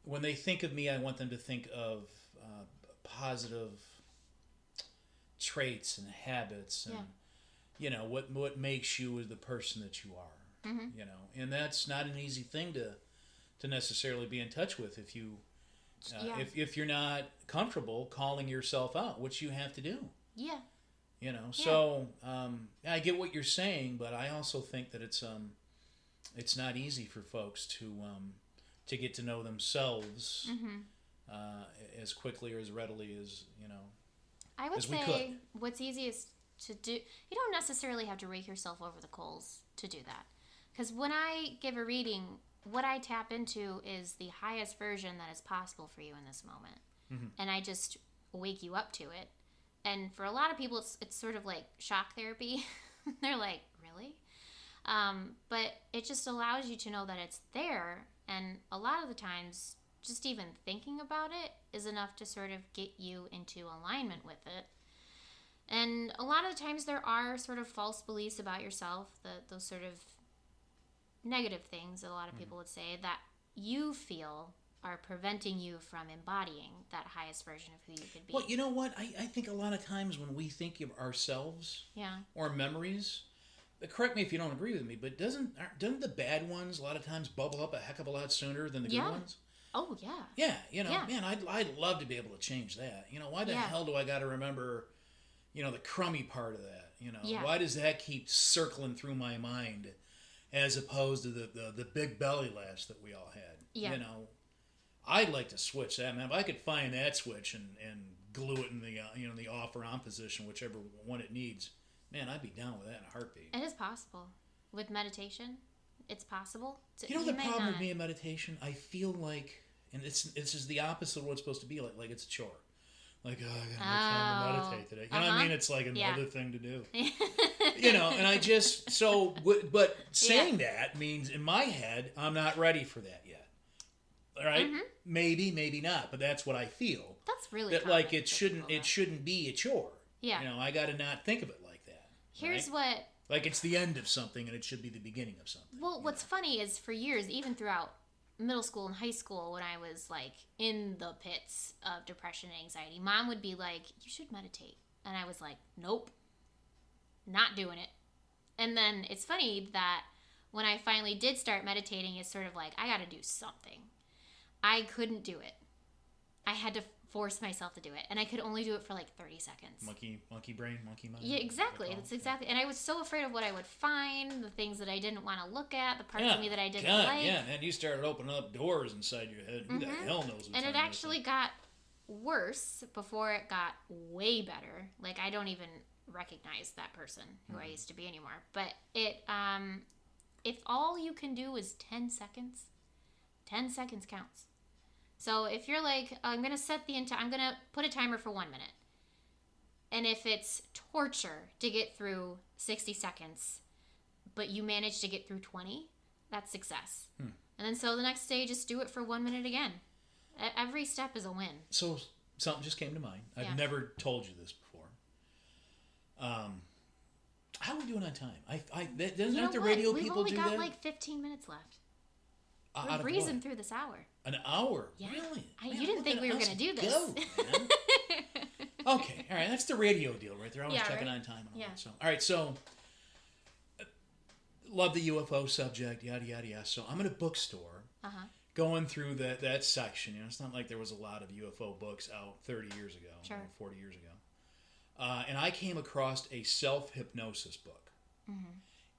when they think of me, I want them to think of positive traits and habits and what makes you the person that you are. Mm-hmm. And that's not an easy thing to necessarily be in touch with if you if you're not comfortable calling yourself out, which you have to do. Yeah. So I get what you're saying, but I also think that it's not easy for folks to get to know themselves as quickly or as readily as I would say what's easiest to do. You don't necessarily have to rake yourself over the coals to do that, because when I give a reading, what I tap into is the highest version that is possible for you in this moment, and I just wake you up to it. And for a lot of people, it's sort of like shock therapy. They're like, really? But it just allows you to know that it's there. And a lot of the times, just even thinking about it is enough to sort of get you into alignment with it. And a lot of the times there are sort of false beliefs about yourself, those sort of negative things that a lot of people would say that you feel are preventing you from embodying that highest version of who you could be. Well, you know what? I think a lot of times when we think of ourselves or memories, correct me if you don't agree with me, but doesn't the bad ones a lot of times bubble up a heck of a lot sooner than the good ones? Oh, yeah. Yeah, man, I'd love to be able to change that. Why the hell do I got to remember, the crummy part of that? Why does that keep circling through my mind as opposed to the big belly laughs that we all had? Yeah. I'd like to switch that, man. If I could find that switch and glue it in the off or on position, whichever one it needs, man, I'd be down with that in a heartbeat. It is possible. With meditation, it's possible. The problem with me in meditation, I feel like, and this is the opposite of what it's supposed to be like it's a chore. Like, I gotta make time to meditate today. You know what I mean? It's like another thing to do. And I just, but saying that means in my head, I'm not ready for that yet. All right? Mm-hmm. Maybe not, but that's what I feel. That's really that like it shouldn't be a chore. Yeah. I got to not think of it like that. Here's what, like it's the end of something and it should be the beginning of something. Well, what's funny is for years, even throughout middle school and high school, when I was like in the pits of depression and anxiety, Mom would be like, "You should meditate," and I was like, "Nope, not doing it." And then it's funny that when I finally did start meditating, it's sort of like I got to do something. I couldn't do it. I had to force myself to do it, and I could only do it for like 30 seconds. Monkey brain, monkey mind. Yeah, exactly. That's exactly. And I was so afraid of what I would find, the things that I didn't want to look at, the parts of me that I didn't like. Yeah, man, you started opening up doors inside your head. Who the hell knows what's And it actually got worse before it got way better. Like, I don't even recognize that person who I used to be anymore. But it, if all you can do is 10 seconds, 10 seconds counts. So if you're like, I'm going to put a timer for 1 minute. And if it's torture to get through 60 seconds, but you manage to get through 20, that's success. And then so the next day, just do it for 1 minute again. Every step is a win. So something just came to mind. I've never told you this before. How are we doing on time? Doesn't the radio people do that? We've only got like 15 minutes left. We're breezing through this hour. An hour? Yeah. Really? Man, you didn't think we were going to do this. Okay, all right. That's the radio deal right there. I was checking on time. And all that. So, all right, so love the UFO subject, yada, yada, yada. So I'm in a bookstore going through that section. It's not like there was a lot of UFO books out 30 years ago, 40 years ago. And I came across a self-hypnosis book. And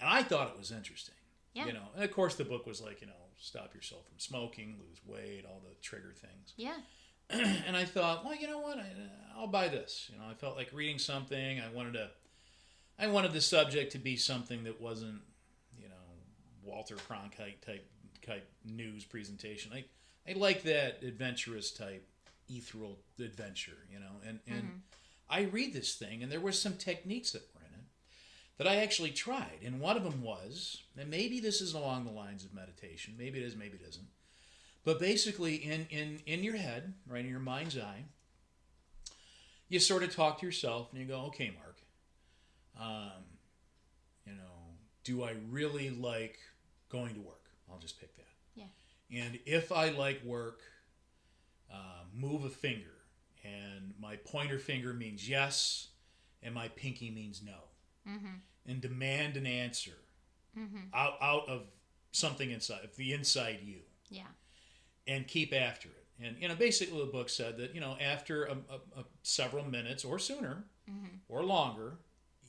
I thought it was interesting. Yeah. And of course the book was like, stop yourself from smoking, lose weight, all the trigger things. Yeah. And I thought, well, you know what? I'll buy this. You know, I felt like reading something. I wanted the subject to be something that wasn't, you know, Walter Cronkite type news presentation. I like that adventurous type ethereal adventure, you know. And I read this thing, and there were some techniques that were in it that I actually tried. And one of them was, and maybe this is along the lines of meditation. Maybe it is, maybe it isn't. But basically, in your head, right, in your mind's eye, you sort of talk to yourself, and you go, okay, Mark, you know, do I really like going to work? I'll just pick that. Yeah. And if I like work, move a finger. And my pointer finger means yes, and my pinky means no. And demand an answer out of something inside, the inside you. Yeah. And keep after it. And, you know, basically the book said that, you know, after a several minutes or sooner or longer,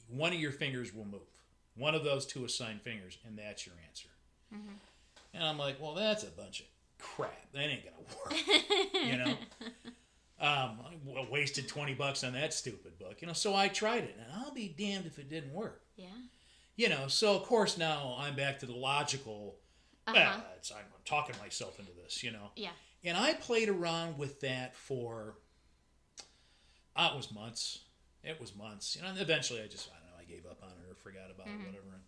one of your fingers will move. One of those two assigned fingers, and that's your answer. And I'm like, well, that's a bunch of crap. That ain't going to work. You know? I wasted $20 on that stupid book. You know, so I tried it, and I'll be damned if it didn't work. Yeah. You know, so of course now I'm back to the logical, I'm talking myself into this, you know. Yeah. And I played around with that for, it was months. It was months. You know, and eventually I gave up on it or forgot about it, whatever, and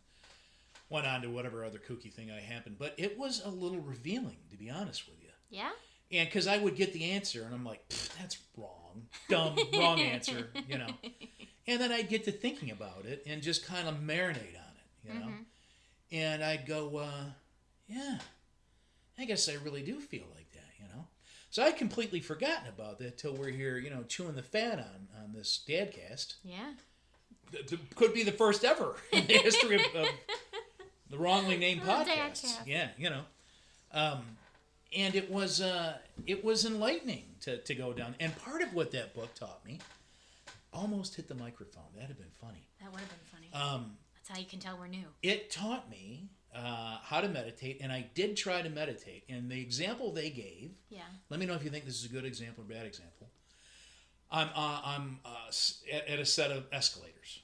went on to whatever other kooky thing I happened. But it was a little revealing, to be honest with you. Yeah? And because I would get the answer, and I'm like, that's wrong. Dumb, wrong answer, you know. And then I'd get to thinking about it and just kind of marinate on it, you know. And I'd go, yeah, I guess I really do feel like that, you know. So I'd completely forgotten about that till we're here, you know, chewing the fat on this Dadcast. Yeah. Could be the first ever in the history of the wrongly named podcast. Dadcast. Yeah, you know. And it was enlightening to go down. And part of what that book taught me, almost hit the microphone. That'd have been funny. That would have been funny. That's how you can tell we're new. It taught me how to meditate, and I did try to meditate. And the example they gave, let me know if you think this is a good example or bad example. I'm at a set of escalators,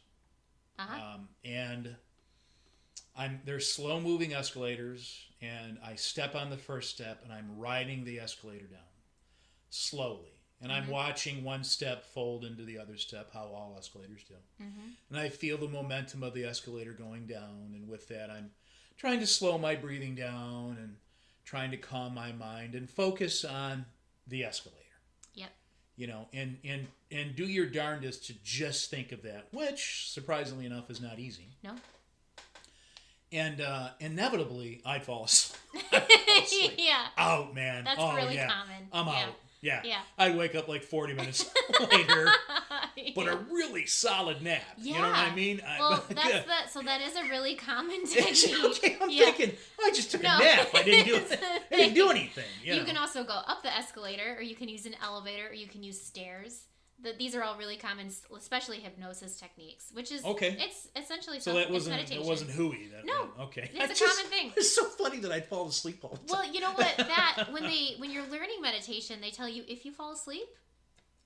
and they're slow moving escalators, and I step on the first step, and I'm riding the escalator down slowly, and I'm watching one step fold into the other step, how all escalators do, and I feel the momentum of the escalator going down, and with that I'm trying to slow my breathing down and trying to calm my mind and focus on the escalator. Yep. You know, and do your darndest to just think of that, which surprisingly enough is not easy. No. And inevitably, I'd fall asleep. Yeah. Out, man. That's really common. I'm out. Yeah. Yeah. I'd wake up like 40 minutes later, but a really solid nap. Yeah. You know what I mean? Well, so that is a really common technique. Okay, I'm thinking, I just took a nap. I didn't do anything. You can also go up the escalator, or you can use an elevator, or you can use stairs. These are all really common, especially hypnosis techniques, which is it's essentially meditation. It wasn't hooey. No, okay, it's a common thing. It's so funny that I'd fall asleep all the time. Well, you know what? When you're learning meditation, they tell you if you fall asleep,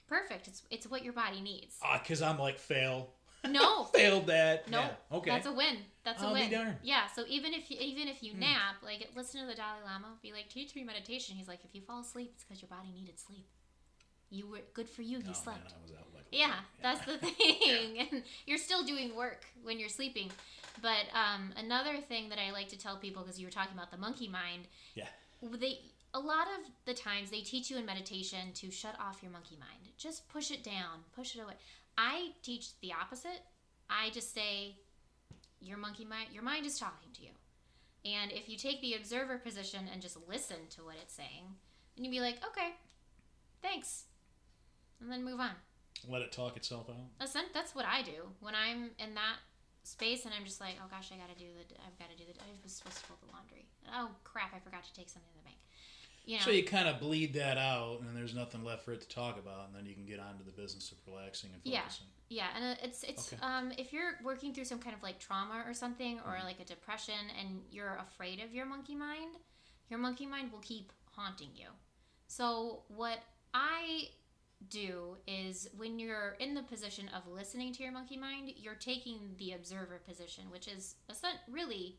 perfect. It's what your body needs. Because I'm like fail. No, failed that. No, yeah. Okay, that's a win. That's a win. I'll be darned. Yeah. So even if you nap, like listen to the Dalai Lama, be like, teach me meditation. He's like, if you fall asleep, it's because your body needed sleep. You were good for you. You slept. Man, I was out like that's the thing. And you're still doing work when you're sleeping. But another thing that I like to tell people, because you were talking about the monkey mind. Yeah. A lot of the times they teach you in meditation to shut off your monkey mind. Just push it down. Push it away. I teach the opposite. I just say, your mind is talking to you. And if you take the observer position and just listen to what it's saying, then you'd be like, okay, thanks. And then move on. Let it talk itself out. That's what I do when I'm in that space, and I'm just like, oh gosh, I was supposed to fold the laundry. Oh crap, I forgot to take something to the bank. You know? So you kind of bleed that out, and there's nothing left for it to talk about, and then you can get on to the business of relaxing and focusing. Yeah, and it's okay. If you're working through some kind of like trauma or something, or like a depression, and you're afraid of your monkey mind, your monkey mind will keep haunting you. So what I do is when you're in the position of listening to your monkey mind, you're taking the observer position, which is really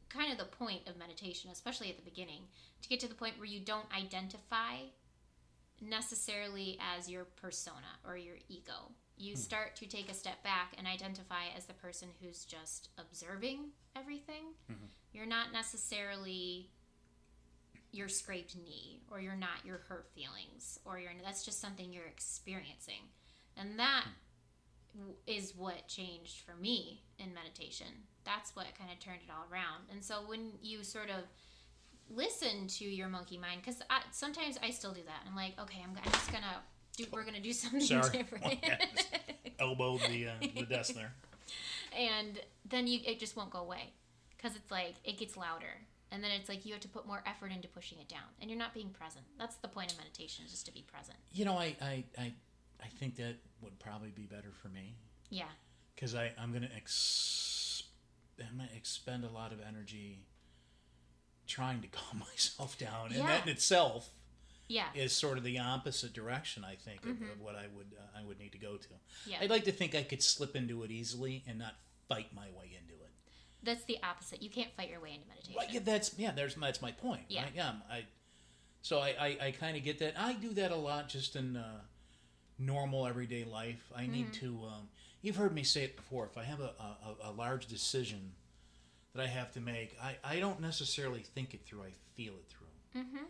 kind of the point of meditation, especially at the beginning, to get to the point where you don't identify necessarily as your persona or your ego. You start to take a step back and identify as the person who's just observing everything. Mm-hmm. You're not necessarily your scraped knee, or you're not your hurt feelings, or that's just something you're experiencing. And that is what changed for me in meditation. That's what kind of turned it all around. And so when you sort of listen to your monkey mind, because sometimes I still do that. I'm like, okay, we're gonna do something different. Elbowed the desk there. And then it just won't go away, because it's like it gets louder. And then it's like you have to put more effort into pushing it down. And you're not being present. That's the point of meditation, is just to be present. You know, I think that would probably be better for me. Yeah. Because I'm going to expend a lot of energy trying to calm myself down. And that in itself is sort of the opposite direction, I think, of what I would need to go to. Yeah. I'd like to think I could slip into it easily and not fight my way into it. That's the opposite. You can't fight your way into meditation. Well, that's my point. Yeah. Right? Yeah. I kind of get that. I do that a lot just in normal everyday life. I need to. You've heard me say it before. If I have a large decision that I have to make, I don't necessarily think it through. I feel it through. Mm-hmm.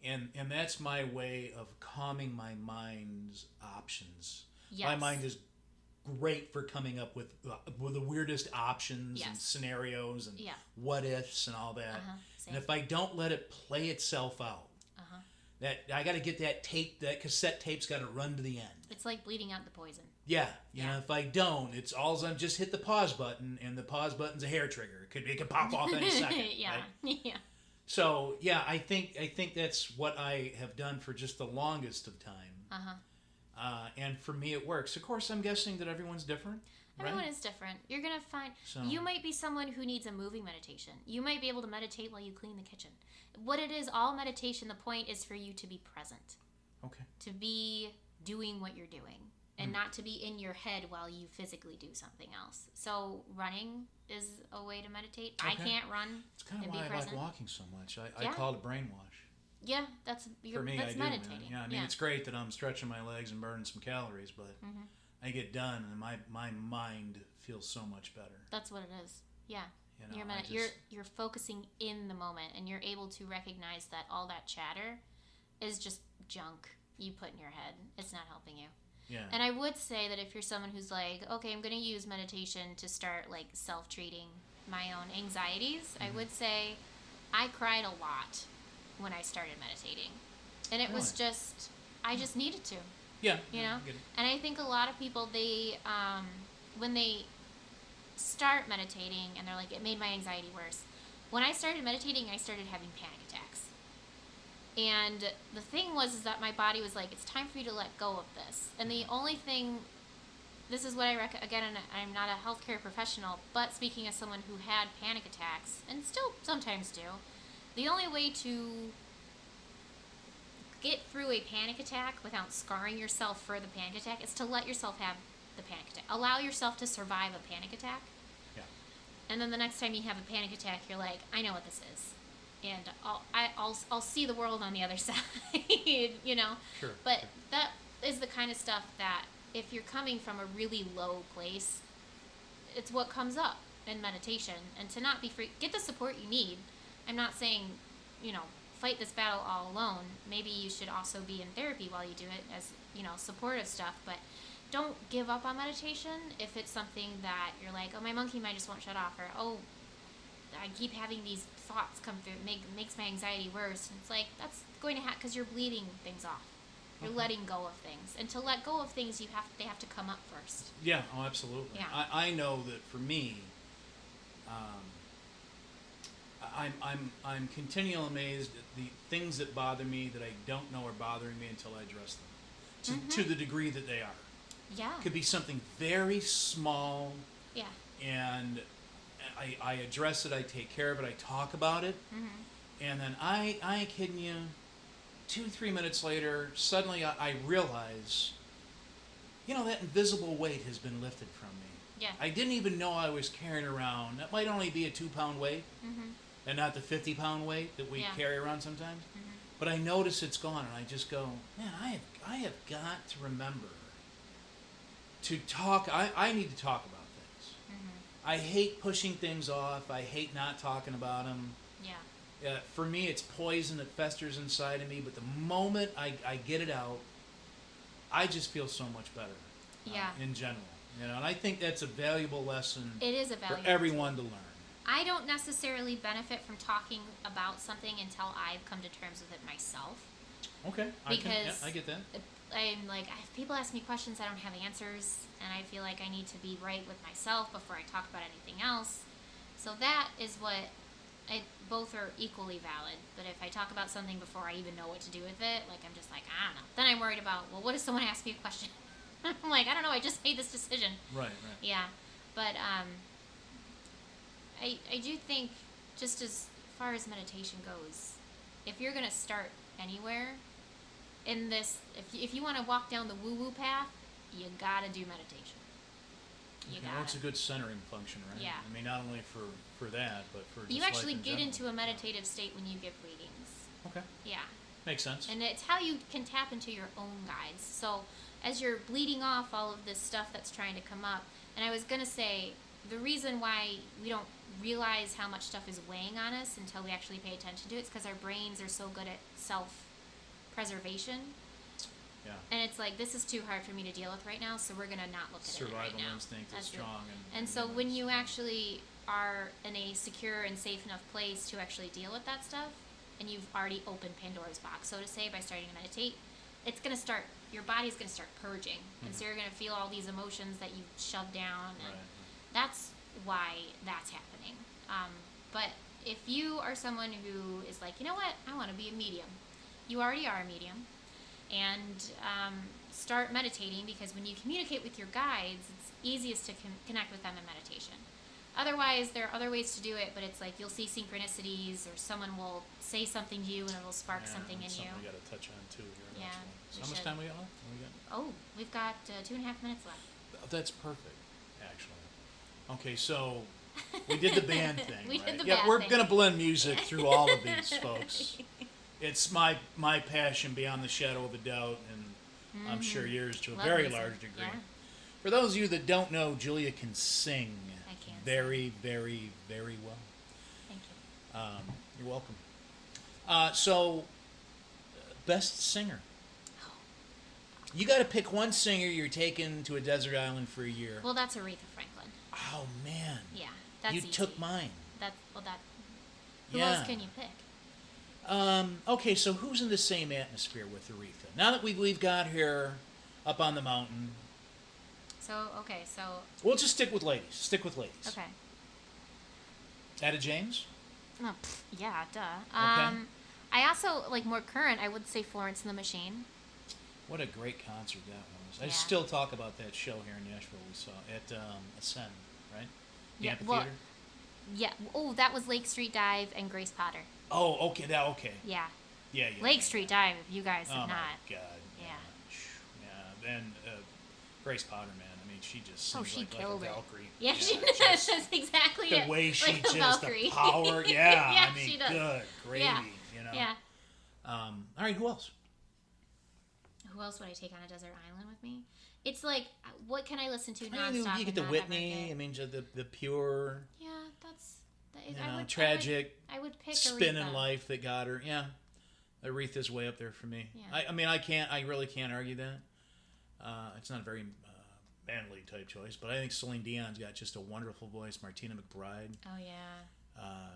And that's my way of calming my mind's options. Yes. My mind is great for coming up with the weirdest options and scenarios and what ifs and all that. And if I don't let it play itself out, that I got to get that tape, that cassette tape's got to run to the end. It's like bleeding out the poison. Yeah, you know, if I don't, it's all I'm just hit the pause button, and the pause button's a hair trigger. It could pop off any second. Right? Yeah. So I think that's what I have done for just the longest of time. And for me, it works. Of course, I'm guessing that everyone's different. Everyone is different. You're going to find... You might be someone who needs a moving meditation. You might be able to meditate while you clean the kitchen. What it is, all meditation, the point is for you to be present. Okay. To be doing what you're doing. And not to be in your head while you physically do something else. So running is a way to meditate. Okay. I can't run. It's kind of why I like walking so much. I call it brainwash. Yeah, that's meditating. Yeah, I mean, it's great that I'm stretching my legs and burning some calories, but I get done and my mind feels so much better. That's what it is. Yeah. You know, you're focusing in the moment, and you're able to recognize that all that chatter is just junk you put in your head. It's not helping you. Yeah. And I would say that if you're someone who's like, okay, I'm going to use meditation to start like self-treating my own anxieties, I would say I cried a lot when I started meditating. And it was just, I just needed to. Yeah. You know? And I think a lot of people, they, when they start meditating and they're like, it made my anxiety worse. When I started meditating, I started having panic attacks. And the thing was that my body was like, it's time for you to let go of this. And the only thing, this is what I recommend, again, I'm not a healthcare professional, but speaking as someone who had panic attacks, and still sometimes do, the only way to get through a panic attack without scarring yourself for the panic attack is to let yourself have the panic attack. Allow yourself to survive a panic attack. Yeah. And then the next time you have a panic attack, you're like, I know what this is. And I'll see the world on the other side, you know? Sure. But that is the kind of stuff that if you're coming from a really low place, it's what comes up in meditation. And to not be free, get the support you need. I'm not saying, you know, fight this battle all alone. Maybe you should also be in therapy while you do it as, you know, supportive stuff. But don't give up on meditation if it's something that you're like, oh, my monkey mind just won't shut off, or, oh, I keep having these thoughts come through. It makes my anxiety worse. And it's like, that's going to happen because you're bleeding things off. You're letting go of things. And to let go of things, they have to come up first. Yeah, oh, absolutely. Yeah. I know that for me, I'm continually amazed at the things that bother me that I don't know are bothering me until I address them. To the degree that they are. Yeah. It could be something very small. Yeah. And I address it, I take care of it, I talk about it. And then I ain't kidding you, 2-3 minutes later, suddenly I realize, that invisible weight has been lifted from me. Yeah. I didn't even know I was carrying around. That might only be a 2-pound weight, and not the 50-pound weight that we carry around sometimes. But I notice it's gone, and I just go, man, I have got to remember to talk. I need to talk about things. I hate pushing things off. I hate not talking about them. Yeah. For me, it's poison that festers inside of me. But the moment I get it out, I just feel so much better. In general, and I think that's a valuable lesson. It is a valuable for everyone to learn. I don't necessarily benefit from talking about something until I've come to terms with it myself. Okay. Because I get that. I'm like, if people ask me questions, I don't have answers, and I feel like I need to be right with myself before I talk about anything else. So that is what, both are equally valid. But if I talk about something before I even know what to do with it, like I'm just like, I don't know. Then I'm worried about, well, what if someone asks me a question? I'm like, I don't know, I just made this decision. Right. Yeah. But, I do think, just as far as meditation goes, if you're going to start anywhere in this, if you want to walk down the woo-woo path, you got to do meditation. It's a good centering function, right? Yeah. I mean, not only for that, but for just you actually life in get general. into a meditative state when you give readings. Okay. Yeah. Makes sense. And it's how you can tap into your own guides. So as you're bleeding off all of this stuff that's trying to come up, and I was going to say, the reason why we don't realize how much stuff is weighing on us until we actually pay attention to it is because our brains are so good at self-preservation. Yeah. And it's like, this is too hard for me to deal with right now, so we're going to not look at it right now. Survival instinct is strong. And so when you actually are in a secure and safe enough place to actually deal with that stuff, and you've already opened Pandora's box, so to say, by starting to meditate, it's going to start, your body's going to start purging. And so you're going to feel all these emotions that you shoved down, and that's why that's happening. But if you are someone who is like, you know what, I want to be a medium, you already are a medium, and start meditating, because when you communicate with your guides, it's easiest to connect with them in meditation. Otherwise, there are other ways to do it, but it's like you'll see synchronicities, or someone will say something to you and it'll spark something in you. Something we got to touch on too here. Yeah. So how much time we got left? Oh, we've got 2.5 minutes left. That's perfect, actually. Okay, so we did the band thing. We right? did the yeah, band we're thing. gonna blend music through all of these, folks. It's my passion beyond the shadow of a doubt, and I'm sure yours to a very music. large degree. Yeah. For those of you that don't know, Julia can sing can very, very, very well. Thank you. You're welcome. So, best singer. You got to pick one singer you're taking to a desert island for a year. Well, that's Aretha Franklin. Oh man. Yeah, that's you easy. took mine. Who else can you pick? Okay, so who's in the same atmosphere with Aretha? Now that we've got her up on the mountain. So We'll just stick with ladies. Okay. Etta James? Oh, yeah, duh. Okay. I also, like, more current, I would say Florence and the Machine. What a great concert that was. I Yeah. still talk about that show here in Nashville we saw at Ascend, right? The Yeah, amphitheater? Yeah. Oh, that was Lake Street Dive and Grace Potter. Oh, okay. Okay. Yeah. Yeah. Lake Street Dive, if you guys have Oh, not. my God. Yeah. Yeah. And Grace Potter, man. I mean, she just seems she like a killed it. Valkyrie. Yeah, she does. just That's exactly the it. way she like just, Valkyrie. the power. Yeah. Yeah, I mean, she does. good gravy, Yeah. you know. Yeah. All right, who else? Who else would I take on a desert island with me? It's like, what can I listen to I mean, nonstop? you get and the not Whitney. ever get? I mean, just the pure, Yeah, that's. tragic, I would pick spin in Aretha. life that got her. Yeah, Aretha's way up there for me. Yeah. I mean, I really can't argue that. It's not a very manly type choice, but I think Celine Dion's got just a wonderful voice. Martina McBride. Oh yeah.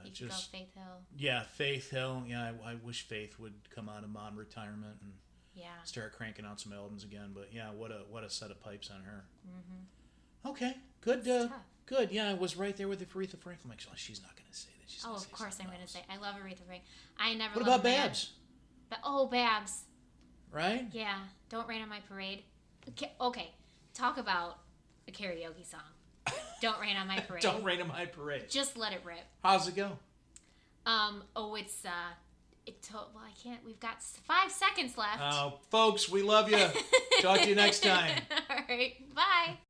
You could go Faith Hill. Yeah, Faith Hill. Yeah, I wish Faith would come out of mom retirement and start cranking out some albums again. But yeah, what a set of pipes on her. Mm-hmm. Okay, good. Good. Yeah, I was right there with Aretha Franklin. I'm like, oh, she's not going to say that. She's of course I'm going to say. I love Aretha Franklin. I never. What loved about Babs? Babs. Right? Yeah. Don't Rain on My Parade. Okay. Talk about a karaoke song. Don't Rain on My Parade. Don't Rain on My Parade. Just let it rip. How's it go? It's well, I can't. We've got 5 seconds left. Folks, we love you. Talk to you next time. All right. Bye.